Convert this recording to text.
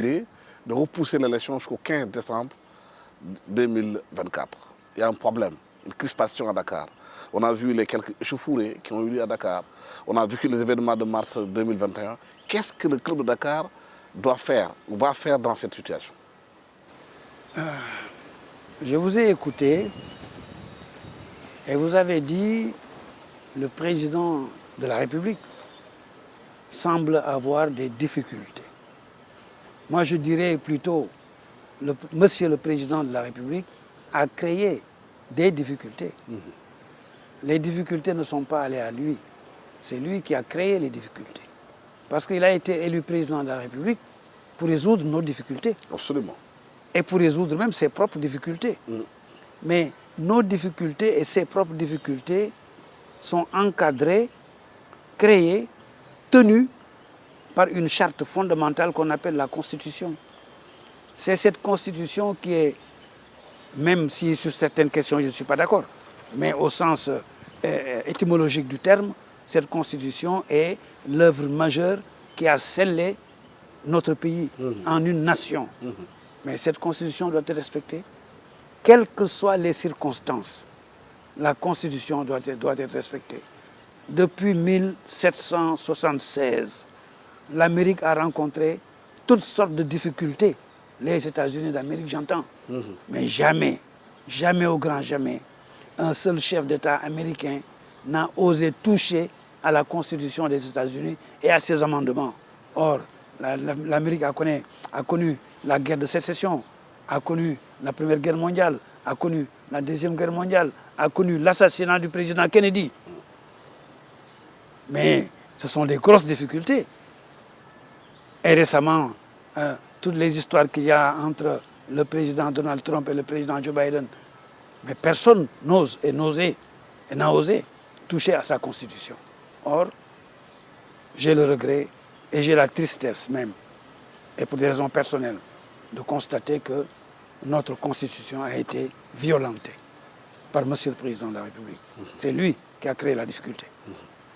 de repousser l'élection jusqu'au 15 décembre 2024. Il y a un problème, une crispation à Dakar. On a vu les quelques échauffourées qui ont eu lieu à Dakar. On a vécu les événements de mars 2021. Qu'est-ce que le club de Dakar doit faire ou va faire dans cette situation? Je vous ai écouté et vous avez dit le président de la République semble avoir des difficultés. Moi, je dirais plutôt, Monsieur le Président de la République a créé des difficultés. Les difficultés ne sont pas allées à lui. C'est lui qui a créé les difficultés. Parce qu'il a été élu président de la République pour résoudre nos difficultés. Absolument. Et pour résoudre même ses propres difficultés. Mais nos difficultés et ses propres difficultés sont encadrées, créées, tenues par une charte fondamentale qu'on appelle la Constitution. C'est cette Constitution qui est, même si sur certaines questions je ne suis pas d'accord, mais au sens étymologique du terme, cette Constitution est l'œuvre majeure qui a scellé notre pays en une nation. Mais cette Constitution doit être respectée. Quelles que soient les circonstances, la Constitution doit être respectée. Depuis 1776, l'Amérique a rencontré toutes sortes de difficultés. Les États-Unis d'Amérique, j'entends. Mais jamais, jamais au grand jamais, un seul chef d'État américain n'a osé toucher à la Constitution des États-Unis et à ses amendements. Or, l'Amérique a connu la guerre de sécession, a connu la Première Guerre mondiale, a connu la Deuxième Guerre mondiale, a connu l'assassinat du président Kennedy. Mais ce sont des grosses difficultés. Et récemment, toutes les histoires qu'il y a entre le président Donald Trump et le président Joe Biden, mais personne n'ose et n'a osé toucher à sa constitution. Or, j'ai le regret et j'ai la tristesse même, et pour des raisons personnelles, de constater que notre constitution a été violentée par Monsieur le Président de la République. C'est lui qui a créé la difficulté.